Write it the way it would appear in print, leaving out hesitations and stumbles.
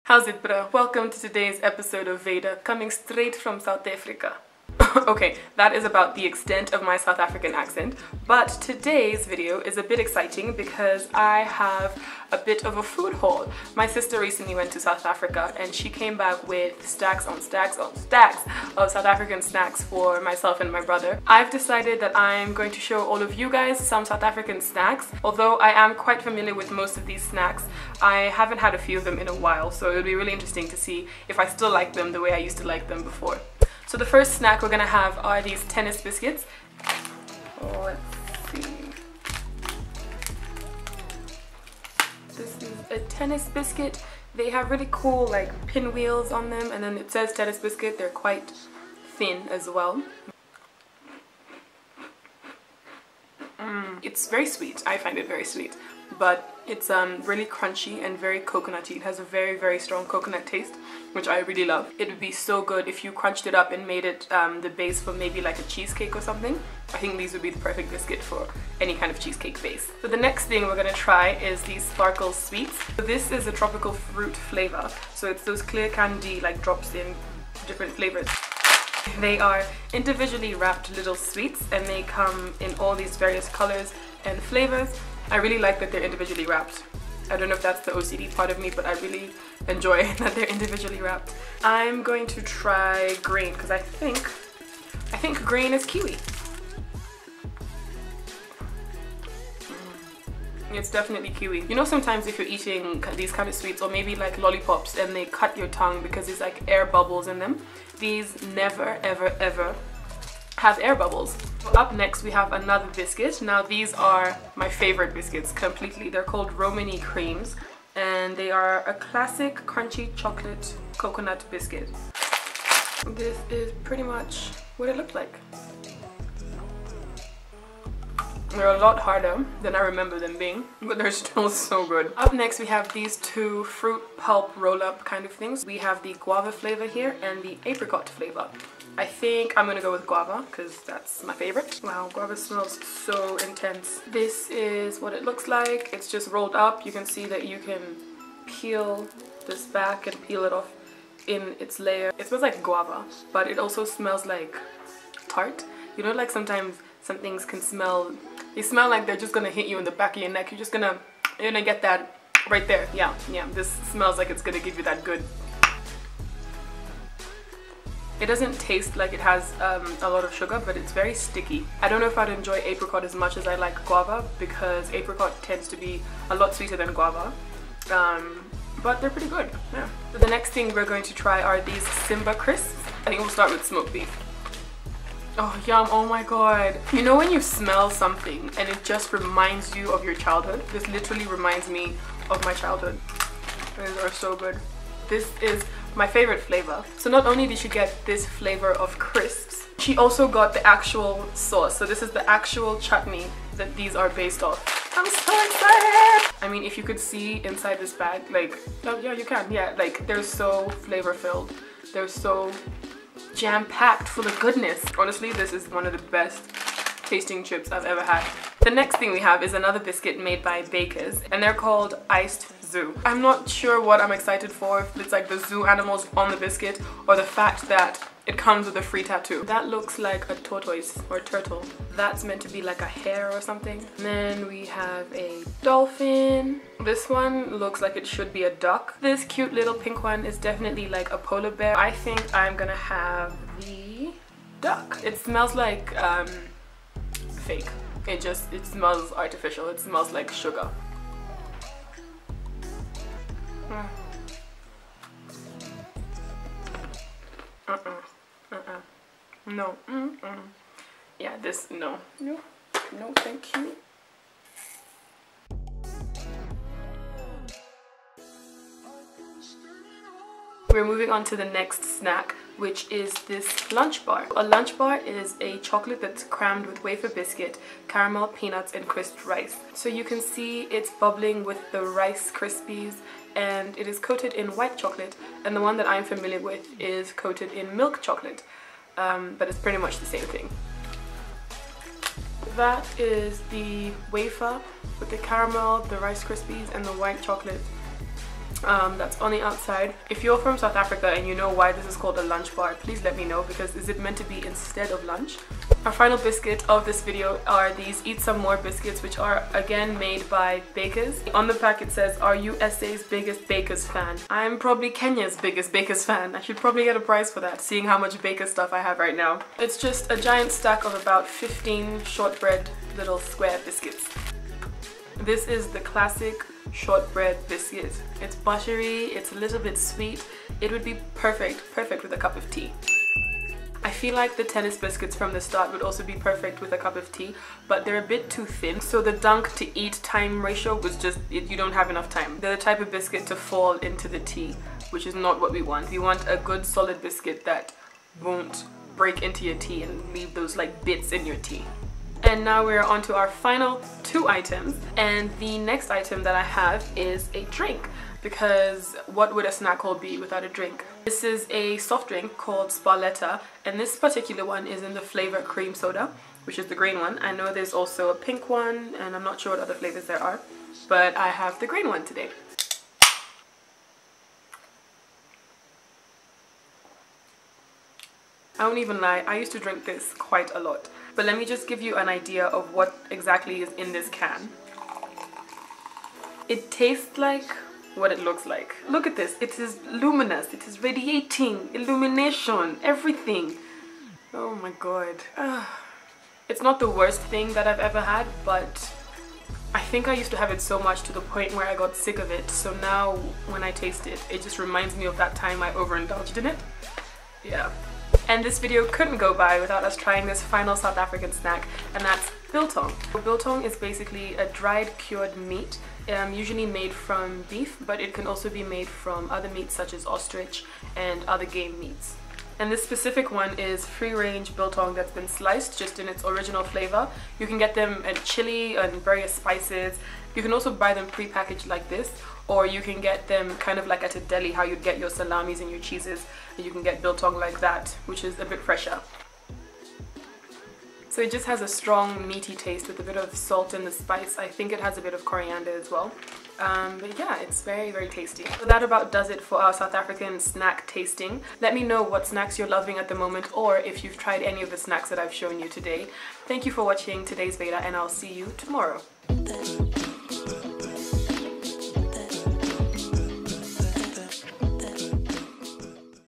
How's it, bruh? Welcome to today's episode of Veda, coming straight from South Africa. Okay, that is about the extent of my South African accent, but today's video is a bit exciting because I have a bit of a food haul. My sister recently went to South Africa and she came back with stacks on stacks on stacks of South African snacks for myself and my brother. I've decided that I'm going to show all of you guys some South African snacks. Although I am quite familiar with most of these snacks, I haven't had a few of them in a while, so it would be really interesting to see if I still like them the way I used to like them before. So the first snack we're gonna have are these tennis biscuits. Oh, let's see. This is a tennis biscuit. They have really cool like pinwheels on them, and then it says tennis biscuit. They're quite thin as well. It's very sweet. I find it very sweet, but it's really crunchy and very coconutty. It has a very strong coconut taste, which I really love. It would be so good if you crunched it up and made it the base for maybe like a cheesecake or something. I think these would be the perfect biscuit for any kind of cheesecake base. So the next thing we're gonna try is these sparkle sweets. So this is a tropical fruit flavor. So it's those clear candy like drops in different flavors. They are individually wrapped little sweets and they come in all these various colors and flavors. I really like that they're individually wrapped. I don't know if that's the OCD part of me, but I really enjoy that they're individually wrapped. I'm going to try green because I think green is kiwi. It's definitely kiwi. You know, sometimes if you're eating these kind of sweets or maybe like lollipops and they cut your tongue because there's like air bubbles in them, these never ever have air bubbles. Up next we have another biscuit. Now these are my favorite biscuits completely. They're called Romani creams and they are a classic crunchy chocolate coconut biscuit. This is pretty much what it looked like. They're a lot harder than I remember them being, but they're still so good. Up next we have these two fruit pulp roll-up kind of things. We have the guava flavor here and the apricot flavor. I think I'm gonna go with guava because that's my favorite. Wow, guava smells so intense. This is what it looks like. It's just rolled up. You can see that you can peel this back and peel it off in its layer. It smells like guava, but it also smells like tart. You know, like sometimes some things can smell, they smell like they're just gonna hit you in the back of your neck. You're gonna get that right there. Yeah, this smells like it's gonna give you that good. It doesn't taste like it has a lot of sugar, but it's very sticky. I don't know if I'd enjoy apricot as much as I like guava because apricot tends to be a lot sweeter than guava. But they're pretty good, yeah. So the next thing we're going to try are these Simba crisps. I think we'll start with smoked beef. Oh, yum, oh my god. You know when you smell something and it just reminds you of your childhood? This literally reminds me of my childhood. These are so good. This is my favorite flavor. So not only did she get this flavor of crisps, she also got the actual sauce. So this is the actual chutney that these are based off. I'm so excited! I mean, if you could see inside this bag, like, oh yeah, you can, yeah, like they're so flavor filled. They're so jam-packed full of goodness. Honestly, this is one of the best tasting chips I've ever had. The next thing we have is another biscuit made by Bakers and they're called Iced Zoo. I'm not sure what I'm excited for, if it's like the zoo animals on the biscuit or the fact that it comes with a free tattoo. That looks like a tortoise or turtle. That's meant to be like a hare or something. And then we have a dolphin. This one looks like it should be a duck. This cute little pink one is definitely like a polar bear. I think I'm gonna have the duck. It smells like fake. It smells artificial. It smells like sugar. No. Yeah, this, no, thank you. We're moving on to the next snack, which is this lunch bar. A lunch bar is a chocolate that's crammed with wafer biscuit, caramel, peanuts, and crisped rice. So you can see it's bubbling with the Rice Krispies, and it is coated in white chocolate, and the one that I'm familiar with is coated in milk chocolate, but it's pretty much the same thing. That is the wafer with the caramel, the Rice Krispies, and the white chocolate. that's on the outside. If you're from South Africa and you know why this is called a lunch bar, please let me know, because is it meant to be instead of lunch? Our final biscuit of this video are these Eat Some More biscuits, which are again made by bakers. On the pack it says, "Are you SA's biggest bakers fan?" I'm probably Kenya's biggest bakers fan. I should probably get a prize for that, seeing how much baker stuff I have right now. It's just a giant stack of about 15 shortbread little square biscuits. This is the classic shortbread biscuit. It's buttery, it's a little bit sweet. It would be perfect with a cup of tea. I feel like the tennis biscuits from the start would also be perfect with a cup of tea, but they're a bit too thin, so the dunk to eat time ratio was just, you don't have enough time. They're the type of biscuit to fall into the tea, which is not what we want. We want a good solid biscuit that won't break into your tea and leave those like bits in your tea. And now we're on to our final two items, and the next item that I have is a drink, because what would a snack haul be without a drink? This is a soft drink called Sparletta, and this particular one is in the flavor cream soda, which is the green one. I know there's also a pink one, and I'm not sure what other flavors there are, but I have the green one today. I won't even lie, I used to drink this quite a lot. But let me just give you an idea of what exactly is in this can. It tastes like what it looks like. Look at this, it is luminous, it is radiating, illumination, everything. Oh my god. It's not the worst thing that I've ever had, but I think I used to have it so much to the point where I got sick of it. So now when I taste it, it just reminds me of that time I overindulged in it. Yeah. And this video couldn't go by without us trying this final South African snack, and that's biltong. Biltong is basically a dried cured meat, usually made from beef, but it can also be made from other meats such as ostrich and other game meats. And this specific one is free-range biltong that's been sliced just in its original flavor. You can get them in chili and various spices. You can also buy them pre-packaged like this, or you can get them kind of like at a deli, how you'd get your salamis and your cheeses, and you can get biltong like that, which is a bit fresher. So it just has a strong meaty taste with a bit of salt in the spice. I think it has a bit of coriander as well. But yeah, it's very tasty. So that about does it for our South African snack tasting. Let me know what snacks you're loving at the moment, or if you've tried any of the snacks that I've shown you today. Thank you for watching today's Veda, and I'll see you tomorrow.